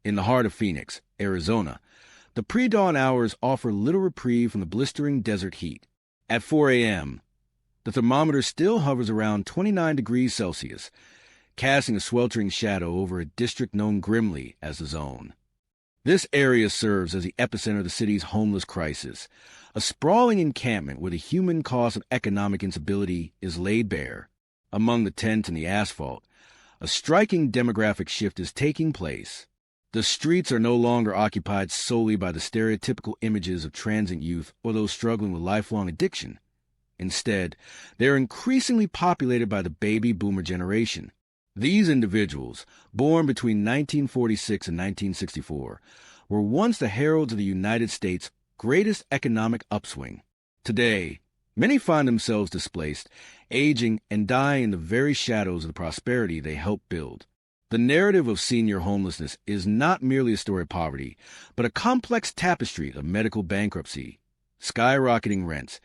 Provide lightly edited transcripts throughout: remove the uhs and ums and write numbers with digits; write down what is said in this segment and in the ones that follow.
In the heart of Phoenix, Arizona, the pre-dawn hours offer little reprieve from the blistering desert heat. At 4 a.m., the thermometer still hovers around 29 degrees Celsius, casting a sweltering shadow over a district known grimly as the Zone. This area serves as the epicenter of the city's homeless crisis, a sprawling encampment where the human cost of economic instability is laid bare. Among the tent and the asphalt, a striking demographic shift is taking place. The streets are no longer occupied solely by the stereotypical images of transient youth or those struggling with lifelong addiction. Instead, they are increasingly populated by the baby boomer generation. These individuals, born between 1946 and 1964, were once the heralds of the United States' greatest economic upswing. Today, many find themselves displaced, aging, and dying in the very shadows of the prosperity they helped build. The narrative of senior homelessness is not merely a story of poverty, but a complex tapestry of medical bankruptcy, skyrocketing rents,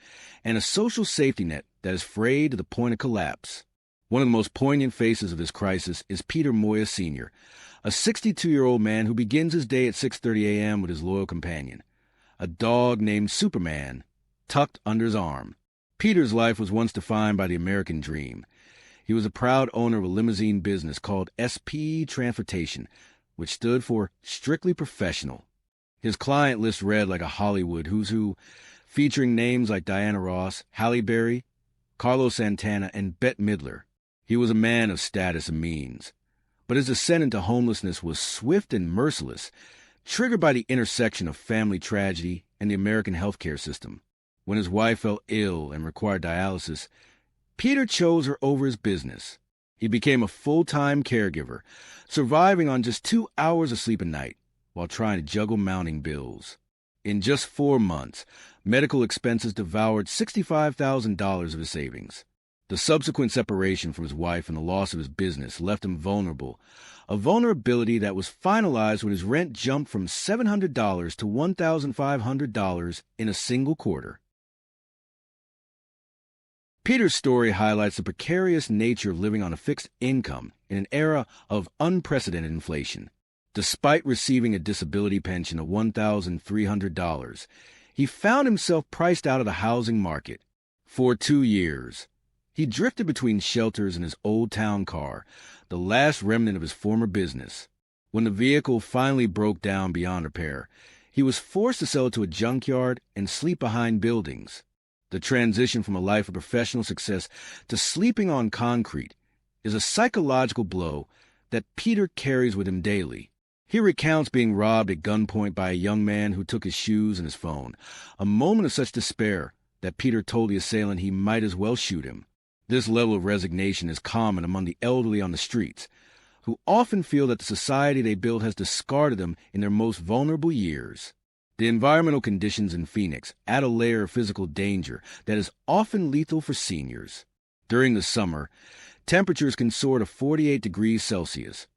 and a social safety net that is frayed to the point of collapse. One of the most poignant faces of this crisis is Peter Moya Sr., a 62-year-old man who begins his day at 6:30 a.m. with his loyal companion, a dog named Superman, tucked under his arm. Peter's life was once defined by the American dream. He was a proud owner of a limousine business called SP Transportation, which stood for Strictly Professional. His client list read like a Hollywood who's who, featuring names like Diana Ross, Halle Berry, Carlos Santana, and Bette Midler. He was a man of status and means. But his descent into homelessness was swift and merciless, triggered by the intersection of family tragedy and the American healthcare system. When his wife fell ill and required dialysis, Peter chose her over his business. He became a full-time caregiver, surviving on just 2 hours of sleep a night while trying to juggle mounting bills. In just 4 months, medical expenses devoured $65,000 of his savings. The subsequent separation from his wife and the loss of his business left him vulnerable, a vulnerability that was finalized when his rent jumped from $700 to $1,500 in a single quarter. Peter's story highlights the precarious nature of living on a fixed income in an era of unprecedented inflation. Despite receiving a disability pension of $1,300, he found himself priced out of the housing market. For 2 years, he drifted between shelters in his old town car, the last remnant of his former business. When the vehicle finally broke down beyond repair, he was forced to sell it to a junkyard and sleep behind buildings. The transition from a life of professional success to sleeping on concrete is a psychological blow that Peter carries with him daily. He recounts being robbed at gunpoint by a young man who took his shoes and his phone, a moment of such despair that Peter told the assailant he might as well shoot him. This level of resignation is common among the elderly on the streets, who often feel that the society they built has discarded them in their most vulnerable years. The environmental conditions in Phoenix add a layer of physical danger that is often lethal for seniors. During the summer, temperatures can soar to 48 degrees Celsius,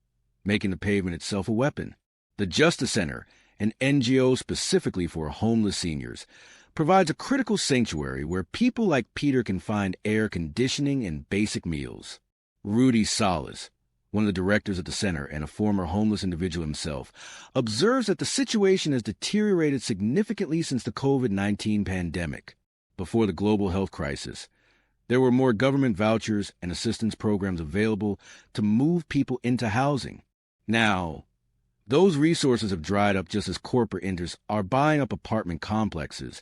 making the pavement itself a weapon. The Epicenter, an NGO specifically for homeless seniors, provides a critical sanctuary where people like Peter can find air conditioning and basic meals. Rudy Salas, one of the directors at the center and a former homeless individual himself, observes that the situation has deteriorated significantly since the COVID-19 pandemic. Before the global health crisis, there were more government vouchers and assistance programs available to move people into housing. Now, those resources have dried up just as corporate interests are buying up apartment complexes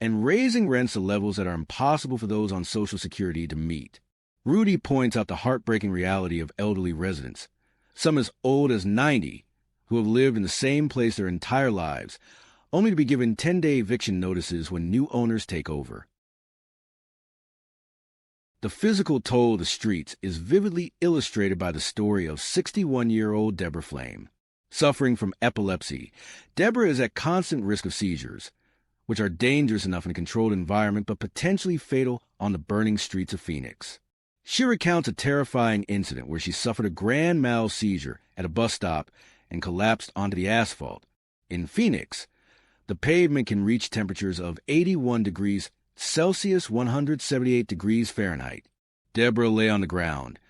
and raising rents to levels that are impossible for those on Social Security to meet. Rudy points out the heartbreaking reality of elderly residents, some as old as 90, who have lived in the same place their entire lives, only to be given 10-day eviction notices when new owners take over. The physical toll of the streets is vividly illustrated by the story of 61-year-old Deborah Flame. Suffering from epilepsy, Deborah is at constant risk of seizures, which are dangerous enough in a controlled environment but potentially fatal on the burning streets of Phoenix. She recounts a terrifying incident where she suffered a grand mal seizure at a bus stop and collapsed onto the asphalt. In Phoenix, the pavement can reach temperatures of 81 degrees Celsius, 178 degrees Fahrenheit. Deborah lay on the ground,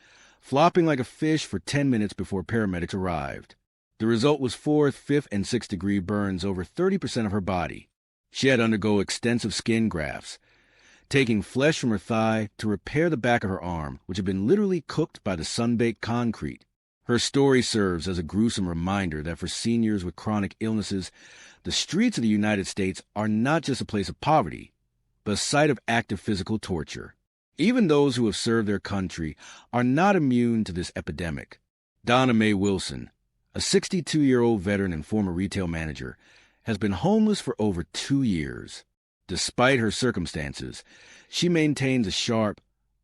flopping like a fish for 10 minutes before paramedics arrived. The result was 4th, 5th, and 6th degree burns over 30% of her body. She had to undergo extensive skin grafts, taking flesh from her thigh to repair the back of her arm, which had been literally cooked by the sun-baked concrete. Her story serves as a gruesome reminder that for seniors with chronic illnesses, the streets of the United States are not just a place of poverty, but a site of active physical torture. Even those who have served their country are not immune to this epidemic. Donna Mae Wilson, a 62-year-old veteran and former retail manager, has been homeless for over 2 years. Despite her circumstances, she maintains a sharp,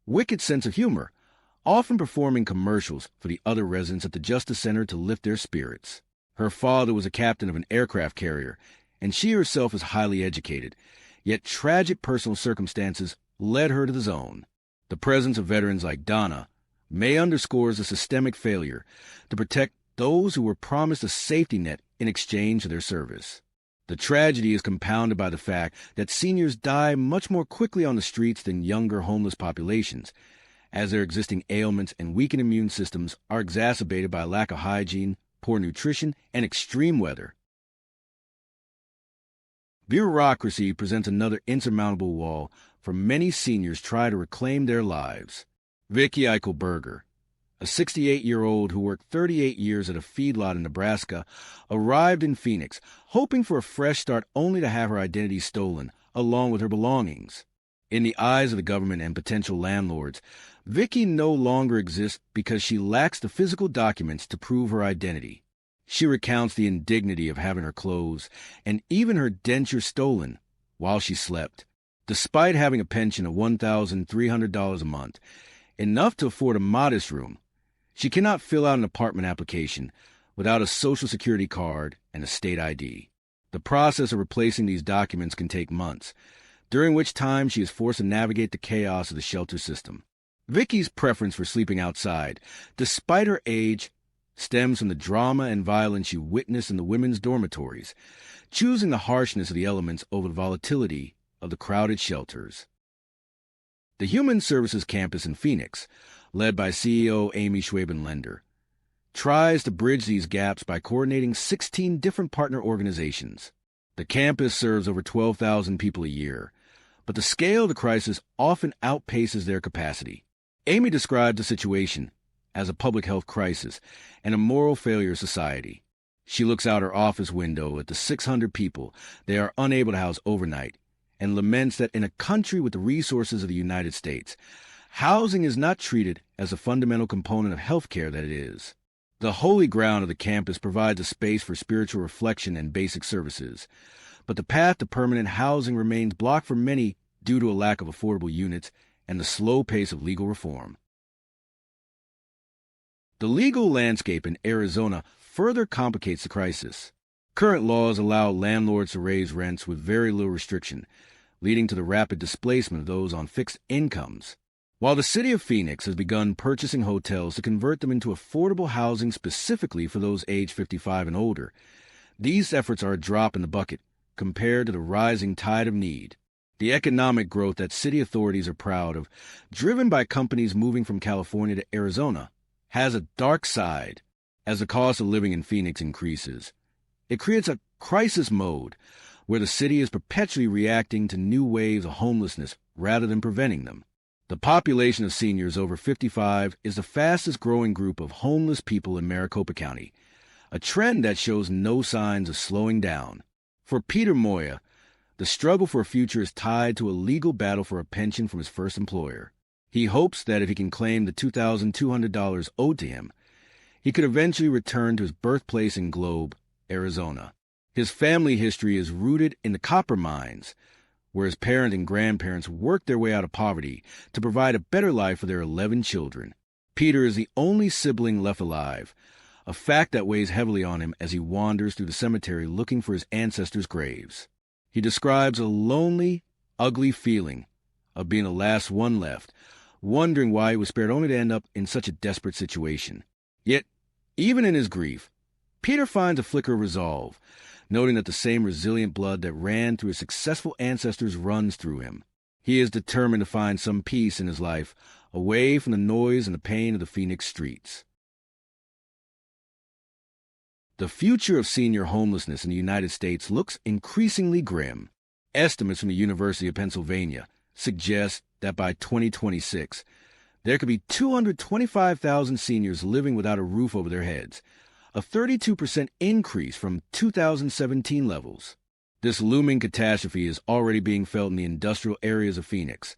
wicked sense of humor, often performing commercials for the other residents at the Justice Center to lift their spirits. Her father was a captain of an aircraft carrier, and she herself is highly educated, yet tragic personal circumstances led her to the zone. The presence of veterans like Donna may underscores a systemic failure to protect those who were promised a safety net in exchange for their service. The tragedy is compounded by the fact that seniors die much more quickly on the streets than younger homeless populations, as their existing ailments and weakened immune systems are exacerbated by lack of hygiene, poor nutrition, and extreme weather. Bureaucracy presents another insurmountable wall for many seniors try to reclaim their lives. Vicky Eichelberger, a 68-year-old who worked 38 years at a feedlot in Nebraska, arrived in Phoenix, hoping for a fresh start only to have her identity stolen, along with her belongings. In the eyes of the government and potential landlords, Vicky no longer exists because she lacks the physical documents to prove her identity. She recounts the indignity of having her clothes and even her denture stolen while she slept. Despite having a pension of $1,300 a month, enough to afford a modest room, she cannot fill out an apartment application without a Social Security card and a state ID. The process of replacing these documents can take months, during which time she is forced to navigate the chaos of the shelter system. Vicky's preference for sleeping outside, despite her age, stems from the drama and violence she witnessed in the women's dormitories, choosing the harshness of the elements over the volatility of the crowded shelters. The Human Services Campus in Phoenix, led by CEO Amy Schwabenlender, tries to bridge these gaps by coordinating 16 different partner organizations. The campus serves over 12,000 people a year, but the scale of the crisis often outpaces their capacity. Amy described the situation as a public health crisis and a moral failure of society. She looks out her office window at the 600 people they are unable to house overnight and laments that in a country with the resources of the United States, housing is not treated as a fundamental component of health care that it is. The holy ground of the campus provides a space for spiritual reflection and basic services, but the path to permanent housing remains blocked for many due to a lack of affordable units and the slow pace of legal reform. The legal landscape in Arizona further complicates the crisis. Current laws allow landlords to raise rents with very little restriction, leading to the rapid displacement of those on fixed incomes. While the city of Phoenix has begun purchasing hotels to convert them into affordable housing specifically for those aged 55 and older, these efforts are a drop in the bucket compared to the rising tide of need. The economic growth that city authorities are proud of, driven by companies moving from California to Arizona, has a dark side. As the cost of living in Phoenix increases, it creates a crisis mode where the city is perpetually reacting to new waves of homelessness rather than preventing them. The population of seniors over 55 is the fastest growing group of homeless people in Maricopa County, a trend that shows no signs of slowing down. For Peter Moya, the struggle for a future is tied to a legal battle for a pension from his first employer. He hopes that if he can claim the $2,200 owed to him, he could eventually return to his birthplace in Globe, Arizona. His family history is rooted in the copper mines, where his parents and grandparents worked their way out of poverty to provide a better life for their 11 children. Peter is the only sibling left alive, a fact that weighs heavily on him as he wanders through the cemetery looking for his ancestors' graves. He describes a lonely, ugly feeling of being the last one left, wondering why he was spared only to end up in such a desperate situation. Yet, even in his grief, Peter finds a flicker of resolve, noting that the same resilient blood that ran through his successful ancestors runs through him. He is determined to find some peace in his life, away from the noise and the pain of the Phoenix streets. The future of senior homelessness in the United States looks increasingly grim. Estimates from the University of Pennsylvania suggest that by 2026, there could be 225,000 seniors living without a roof over their heads, a 32% increase from 2017 levels. This looming catastrophe is already being felt in the industrial areas of Phoenix,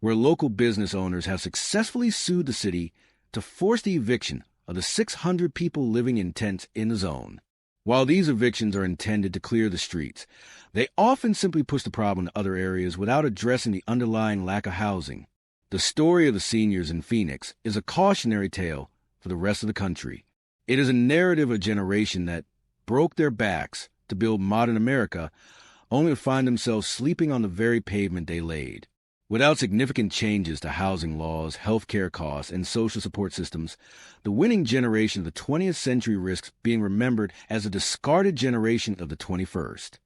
where local business owners have successfully sued the city to force the eviction of the 600 people living in tents in the zone. While these evictions are intended to clear the streets, they often simply push the problem to other areas without addressing the underlying lack of housing. The story of the seniors in Phoenix is a cautionary tale for the rest of the country. It is a narrative of a generation that broke their backs to build modern America, only to find themselves sleeping on the very pavement they laid. Without significant changes to housing laws, healthcare costs, and social support systems, the winning generation of the 20th century risks being remembered as a discarded generation of the 21st.